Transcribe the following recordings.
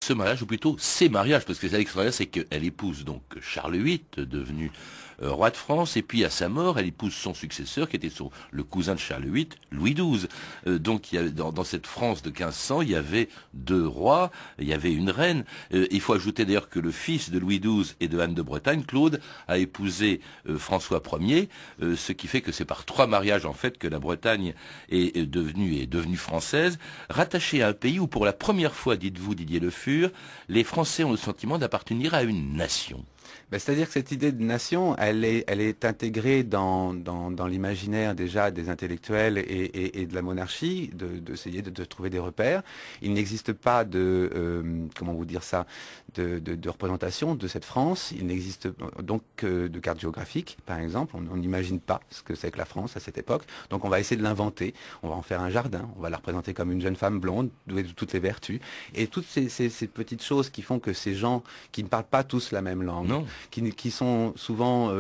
ce mariage, ou plutôt ces mariages, parce que c'est extraordinaire, c'est qu'elle épouse donc Charles VIII, devenu roi de France, et puis à sa mort, elle épouse son successeur, qui était le cousin de Charles VIII, Louis XII. Donc il y a, dans cette France de 1500, il y avait deux rois, il y avait une reine. Il faut ajouter d'ailleurs que le fils de Louis XII et de Anne de Bretagne, Claude, a épousé François Ier, ce qui fait que c'est par trois mariages en fait que la Bretagne est devenue française, rattachée à un pays où pour la première fois, dites-vous Didier Le Fur, les Français ont le sentiment d'appartenir à une nation. Ben, c'est-à-dire que cette idée de nation, elle est intégrée dans l'imaginaire déjà des intellectuels et de la monarchie, d'essayer de trouver des repères. Il n'existe pas comment vous dire ça, de représentation de cette France. Il n'existe donc que de carte géographique, par exemple. On n'imagine pas ce que c'est que la France à cette époque. Donc on va essayer de l'inventer. On va en faire un jardin. On va la représenter comme une jeune femme blonde, douée de toutes les vertus. Et toutes ces petites choses qui font que ces gens qui ne parlent pas tous la même langue, Non. qui sont souvent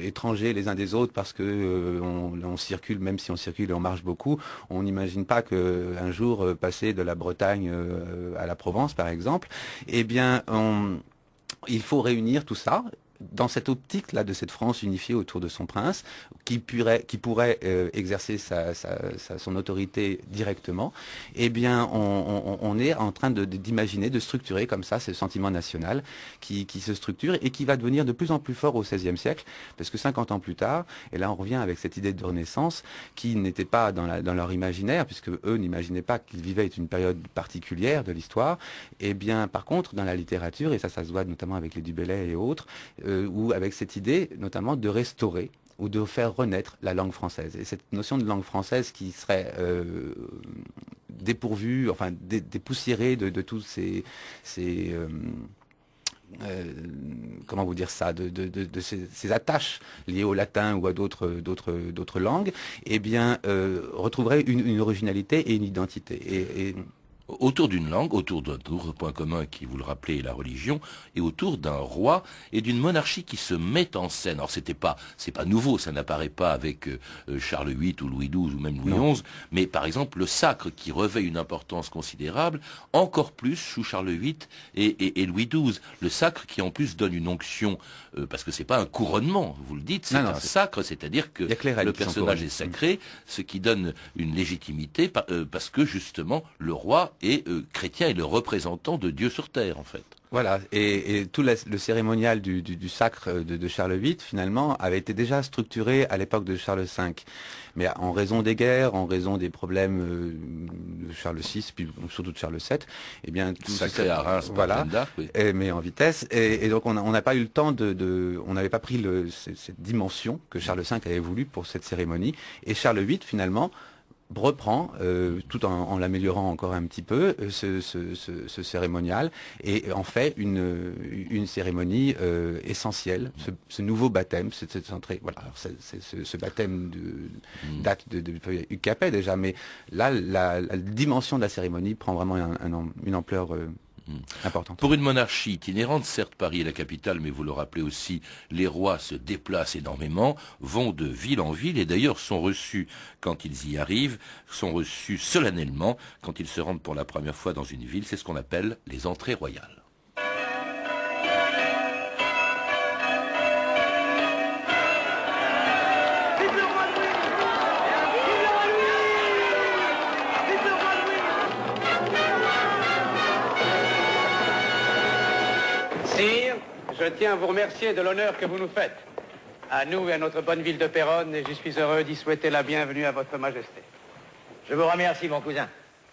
étrangers les uns des autres parce que on circule, même si on circule et on marche beaucoup, on n'imagine pas qu'un jour passer de la Bretagne à la Provence, par exemple, eh bien, il faut réunir tout ça dans cette optique-là de cette France unifiée autour de son prince, qui pourrait exercer son autorité directement, eh bien, on est en train d'imaginer, de structurer comme ça ce sentiment national qui se structure et qui va devenir de plus en plus fort au XVIe siècle, parce que 50 ans plus tard, et là on revient avec cette idée de Renaissance, qui n'était pas dans leur imaginaire, puisque eux n'imaginaient pas qu'ils vivaient une période particulière de l'histoire, eh bien, par contre, dans la littérature, et ça se voit notamment avec les Du Bellay et autres, ou avec cette idée notamment de restaurer ou de faire renaître la langue française. Et cette notion de langue française qui serait dépourvue, enfin dépoussiérée de tous comment vous dire ça, de ces attaches liées au latin ou à d'autres langues, eh bien, retrouverait une originalité et une identité. Autour d'une langue, autour d'un autre point commun qui, vous le rappelez, est la religion, et autour d'un roi et d'une monarchie qui se met en scène. Alors c'est pas nouveau, ça n'apparaît pas avec Charles VIII ou Louis XII ou même Louis XI, mais par exemple le sacre qui revêt une importance considérable, encore plus sous Charles VIII et Louis XII. Le sacre qui en plus donne une onction, parce que c'est pas un couronnement, vous le dites, c'est un sacre, c'est-à-dire que le personnage est sacré, ce qui donne une légitimité, parce que justement le roi est chrétien et le représentant de Dieu sur terre, en fait. Voilà, et tout le cérémonial du sacre de Charles VIII, finalement, avait été déjà structuré à l'époque de Charles V. Mais en raison des guerres, en raison des problèmes de Charles VI, puis surtout de Charles VII, eh bien, tout sacré à Reims, voilà, oui. Mais en vitesse. Et donc, on n'a pas eu le temps on n'avait pas pris cette dimension que Charles V avait voulu pour cette cérémonie. Et Charles VIII, finalement, reprend, tout en l'améliorant encore un petit peu, ce cérémonial et en fait une cérémonie essentielle, ce nouveau baptême, cette entrée, voilà, ce baptême date de Capet déjà, mais là la dimension de la cérémonie prend vraiment une ampleur importante. Pour une monarchie itinérante, certes Paris est la capitale, mais vous le rappelez aussi, les rois se déplacent énormément, vont de ville en ville et d'ailleurs sont reçus quand ils y arrivent, sont reçus solennellement quand ils se rendent pour la première fois dans une ville, c'est ce qu'on appelle les entrées royales. Je tiens à vous remercier de l'honneur que vous nous faites. À nous et à notre bonne ville de Péronne, et je suis heureux d'y souhaiter la bienvenue à votre majesté. Je vous remercie, mon cousin.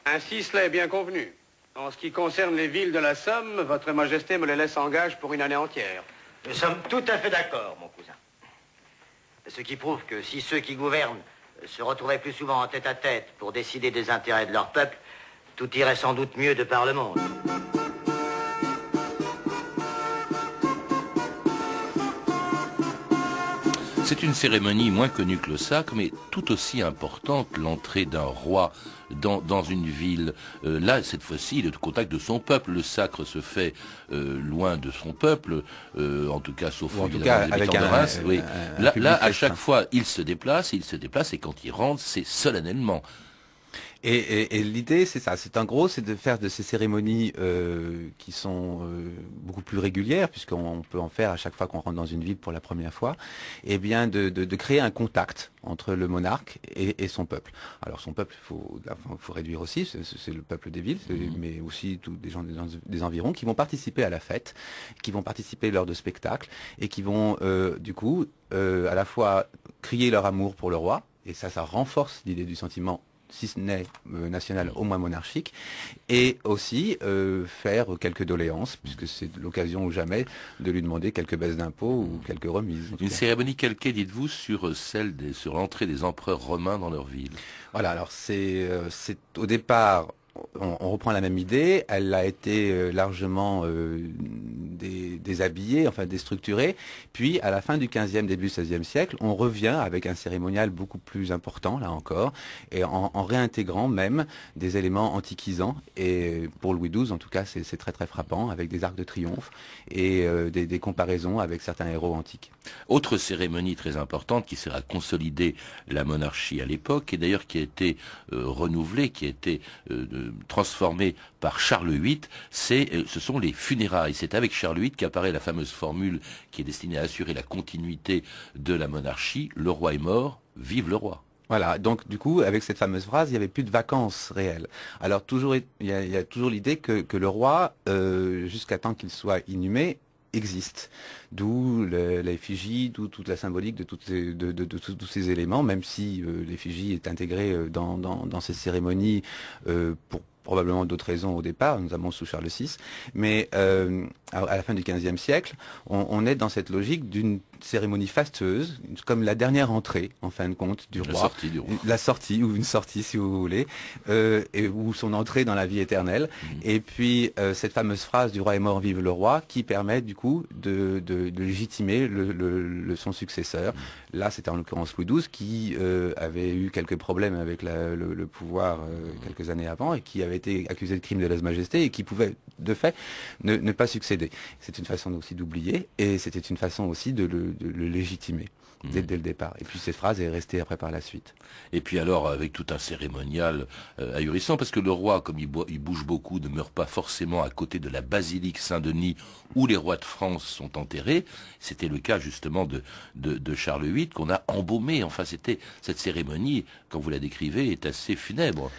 Ainsi, cela est bien convenu. En ce qui concerne les villes de la Somme, votre majesté me les laisse en gage pour une année entière. Nous sommes tout à fait d'accord, mon cousin. Ce qui prouve que si ceux qui gouvernent se retrouvaient plus souvent en tête-à-tête pour décider des intérêts de leur peuple, tout irait sans doute mieux de par le monde. C'est une cérémonie moins connue que le sacre, mais tout aussi importante, l'entrée d'un roi dans une ville. Là, cette fois-ci, le contact de son peuple. Le sacre se fait loin de son peuple, en tout cas, sauf évidemment les habitants de Reims. Là, à chaque fois, il se déplace, et quand il rentre, c'est solennellement. Et l'idée, c'est ça. C'est en gros, c'est de faire de ces cérémonies qui sont beaucoup plus régulières, puisqu'on peut en faire à chaque fois qu'on rentre dans une ville pour la première fois, et bien de créer un contact entre le monarque et son peuple. Alors son peuple, faut réduire aussi, c'est le peuple des villes, mais aussi tous des gens des environs qui vont participer à la fête, qui vont participer lors de spectacles et qui vont du coup à la fois crier leur amour pour le roi, et ça renforce l'idée du sentiment, si ce n'est national, au moins monarchique, et aussi faire quelques doléances, puisque c'est l'occasion ou jamais de lui demander quelques baisses d'impôts ou quelques remises. Une cérémonie calquée, dites-vous, sur sur l'entrée des empereurs romains dans leur ville. Voilà, alors c'est au départ, on reprend la même idée, elle a été largement déshabillée, enfin déstructurée, puis à la fin du 15e, début 16e siècle, on revient avec un cérémonial beaucoup plus important, là encore, et en réintégrant même des éléments antiquisants, et pour Louis XII, en tout cas, c'est très très frappant, avec des arcs de triomphe et des comparaisons avec certains héros antiques. Autre cérémonie très importante qui sert à consolider la monarchie à l'époque, et d'ailleurs qui a été renouvelée, qui a été transformée par Charles VIII, ce sont les funérailles. C'est avec Charles VIII qu'apparaît la fameuse formule qui est destinée à assurer la continuité de la monarchie. Le roi est mort, vive le roi. Voilà, donc du coup, avec cette fameuse phrase, il n'y avait plus de vacances réelles. Alors il y a toujours l'idée que le roi, jusqu'à temps qu'il soit inhumé, existe. D'où l'effigie, d'où toute la symbolique de tous ces éléments, même si l'effigie est intégrée dans ces cérémonies pour probablement d'autres raisons au départ, notamment sous Charles VI, mais à la fin du XVe siècle, on est dans cette logique d'une cérémonie fastueuse, comme la dernière entrée, en fin de compte, du roi. Sortie du roi. La sortie, ou une sortie, si vous voulez, ou son entrée dans la vie éternelle. Et puis, cette fameuse phrase « du roi est mort, vive le roi », qui permet, du coup, de légitimer son successeur. Là, c'était en l'occurrence Louis XII, qui avait eu quelques problèmes avec le pouvoir quelques années avant, et qui avait été accusé de crime de lèse-majesté, et qui pouvait, de fait, ne pas succéder. C'est une façon aussi d'oublier, et c'était une façon aussi de le légitimer dès le départ. Et puis cette phrase est restée après par la suite. Et puis alors, avec tout un cérémonial ahurissant, parce que le roi, comme il bouge beaucoup, ne meurt pas forcément à côté de la basilique Saint-Denis où les rois de France sont enterrés. C'était le cas justement de Charles VIII qu'on a embaumé. Enfin, cette cérémonie, quand vous la décrivez, est assez funèbre.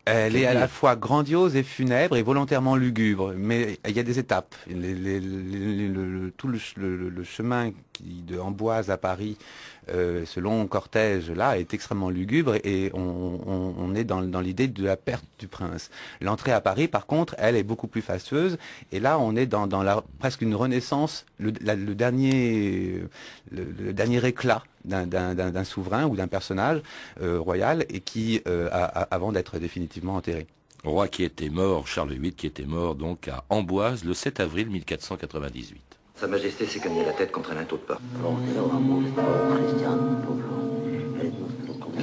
Elle est à la fois grandiose et funèbre et volontairement lugubre, mais il y a des étapes. Tout le chemin de Amboise à Paris, ce long cortège-là, est extrêmement lugubre, et on est dans l'idée de la perte du prince. L'entrée à Paris, par contre, elle est beaucoup plus fastueuse, et là on est dans presque une renaissance, le dernier éclat d'un souverain ou d'un personnage royal, et qui avant d'être définitivement enterré. Roi qui était mort, Charles VIII, qui était mort donc à Amboise le 7 avril 1498. Sa Majesté s'est cogné la tête contre un linteau de porte.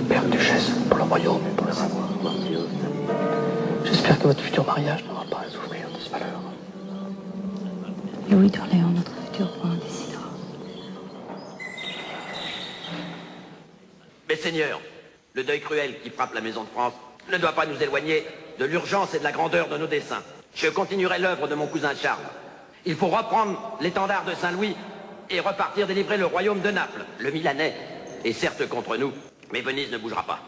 Père Duchesse, pour le royaume et pour le savoir. J'espère que votre futur mariage n'aura pas à souffrir de ce malheur. Louis d'Orléans, notre futur roi, en décidera. Mais Seigneur, le deuil cruel qui frappe la Maison de France ne doit pas nous éloigner de l'urgence et de la grandeur de nos desseins. Je continuerai l'œuvre de mon cousin Charles. Il faut reprendre l'étendard de Saint-Louis et repartir délivrer le royaume de Naples. Le Milanais est certes contre nous, mais Venise ne bougera pas.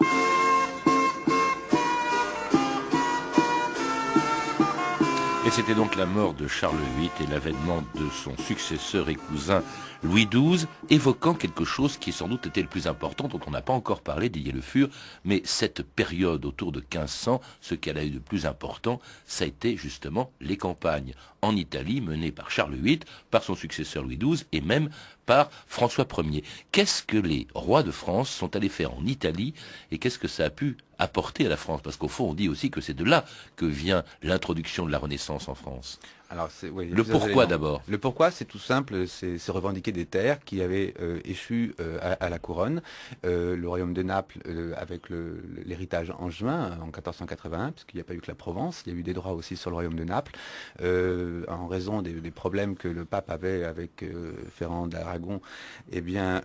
Et c'était donc la mort de Charles VIII et l'avènement de son successeur et cousin Louis XII, évoquant quelque chose qui sans doute était le plus important, dont on n'a pas encore parlé, d'Ier le Fur, mais cette période autour de 1500, ce qu'elle a eu de plus important, ça a été justement les campagnes en Italie menées par Charles VIII, par son successeur Louis XII et même par François Ier. Qu'est-ce que les rois de France sont allés faire en Italie et qu'est-ce que ça a pu apporter à la France? Parce qu'au fond, on dit aussi que c'est de là que vient l'introduction de la Renaissance en France. Alors, oui, le pourquoi d'abord. Le pourquoi, c'est tout simple, c'est revendiquer des terres qui avaient échu à la couronne. Le royaume de Naples, avec l'héritage angevin en 1481, puisqu'il n'y a pas eu que la Provence, il y a eu des droits aussi sur le royaume de Naples, en raison des problèmes que le pape avait avec Ferrand d'Aragon d'Aragon, eh bien,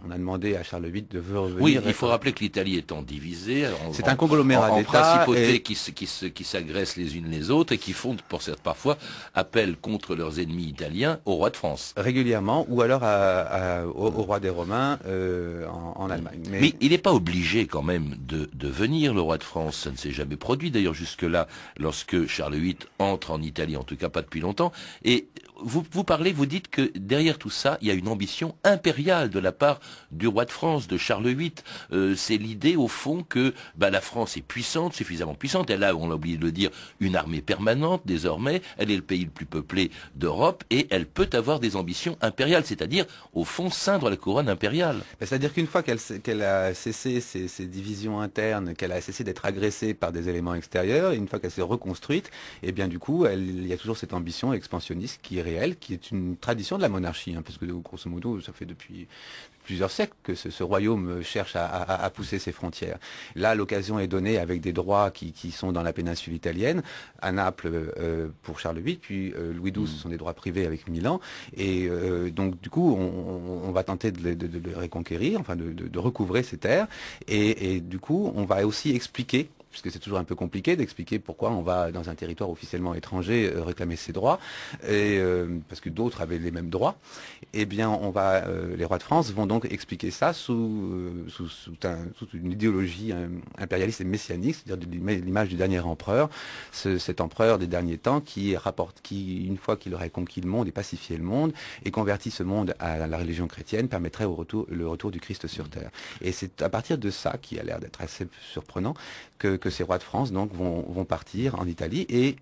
on a demandé à Charles VIII de revenir. Oui, il faut rappeler que l'Italie étant divisée, c'est un conglomérat en d'États principautés qui s'agressent les unes les autres et qui font, pour certains parfois, appel contre leurs ennemis italiens au roi de France. Régulièrement, ou alors au roi des Romains en Allemagne. Mais il n'est pas obligé quand même de venir, le roi de France. Ça ne s'est jamais produit d'ailleurs jusque-là, lorsque Charles VIII entre en Italie, en tout cas pas depuis longtemps. Et vous dites que derrière tout ça, il y a une ambition impériale de la part du roi de France, de Charles VIII. C'est l'idée, au fond, que la France est puissante, suffisamment puissante. Elle a, on l'a oublié de le dire, une armée permanente désormais. Elle est le pays le plus peuplé d'Europe et elle peut avoir des ambitions impériales, c'est-à-dire, au fond, ceindre la couronne impériale. C'est-à-dire qu'une fois qu'elle a cessé ces divisions internes, qu'elle a cessé d'être agressée par des éléments extérieurs, et une fois qu'elle s'est reconstruite, eh bien du coup, il y a toujours cette ambition expansionniste qui est réelle, qui est une tradition de la monarchie, parce que grosso modo, ça fait depuis plusieurs siècles que ce royaume cherche à pousser ses frontières. Là, l'occasion est donnée avec des droits qui sont dans la péninsule italienne, à Naples pour Charles VIII, puis Louis XII, ce sont des droits privés avec Milan, et donc du coup, on va tenter de le reconquérir, enfin de recouvrer ces terres, et du coup, on va aussi expliquer, puisque c'est toujours un peu compliqué d'expliquer pourquoi on va dans un territoire officiellement étranger réclamer ses droits, et parce que d'autres avaient les mêmes droits. Eh bien, les rois de France vont donc expliquer ça sous une idéologie impérialiste et messianique, c'est-à-dire l'image du dernier empereur, cet empereur des derniers temps qui, une fois qu'il aurait conquis le monde et pacifié le monde et converti ce monde à la religion chrétienne, permettrait le retour du Christ sur terre. Et c'est à partir de ça, qui a l'air d'être assez surprenant, que ces rois de France donc vont partir en Italie et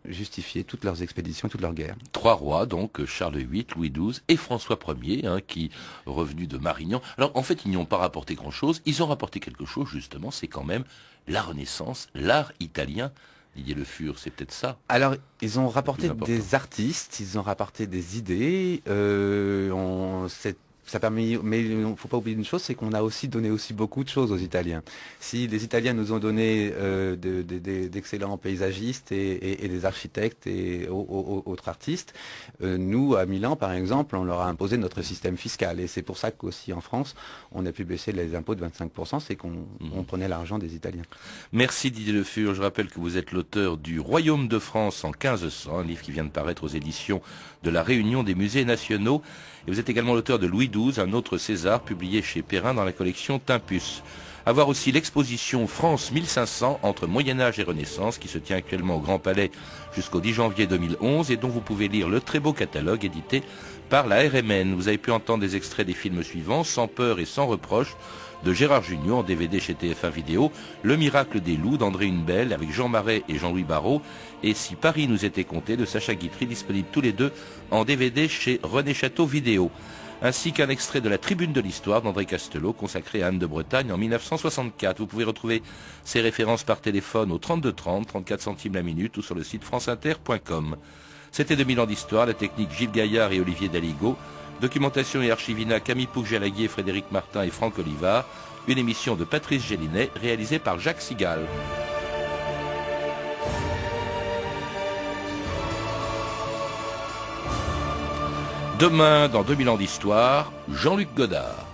justifier toutes leurs expéditions, toutes leurs guerres. 3 rois, donc Charles VIII, Louis XII et François Ier, qui, revenus de Marignan. Alors en fait, ils n'y ont pas rapporté grand-chose. Ils ont rapporté quelque chose, justement, c'est quand même la Renaissance, l'art italien. Didier Le Fur, c'est peut-être ça. Alors, ils ont rapporté des artistes, ils ont rapporté des idées, ça permet, mais il ne faut pas oublier une chose, c'est qu'on a aussi donné beaucoup de choses aux Italiens. Si les Italiens nous ont donné d'excellents paysagistes et des architectes et autres artistes, nous, à Milan, par exemple, on leur a imposé notre système fiscal. Et c'est pour ça qu'aussi en France, on a pu baisser les impôts de 25%, c'est qu'on prenait l'argent des Italiens. Merci Didier Le Fur. Je rappelle que vous êtes l'auteur du Royaume de France en 1500, un livre qui vient de paraître aux éditions de la Réunion des musées nationaux. Et vous êtes également l'auteur de Louis XII, un autre César, publié chez Perrin dans la collection Tempus. À voir aussi l'exposition France 1500 entre Moyen-Âge et Renaissance qui se tient actuellement au Grand Palais jusqu'au 10 janvier 2011 et dont vous pouvez lire le très beau catalogue édité par la RMN. Vous avez pu entendre des extraits des films suivants, Sans peur et sans reproche, de Gérard Jugnot en DVD chez TF1 Vidéo, Le miracle des loups d'André Hunebelle avec Jean Marais et Jean-Louis Barrault, et Si Paris nous était compté de Sacha Guitry, disponibles tous les deux en DVD chez René Château Vidéo, ainsi qu'un extrait de La Tribune de l'Histoire d'André Castelot consacré à Anne de Bretagne en 1964. Vous pouvez retrouver ces références par téléphone au 32 30, 34 centimes la minute ou sur le site franceinter.com. C'était 2000 ans d'histoire, la technique Gilles Gaillard et Olivier Daligo. Documentation et archivina Camille Pouc-Jalaguier, Frédéric Martin et Franck Olivard. Une émission de Patrice Gélinet réalisée par Jacques Sigal. Demain, dans 2000 ans d'histoire, Jean-Luc Godard.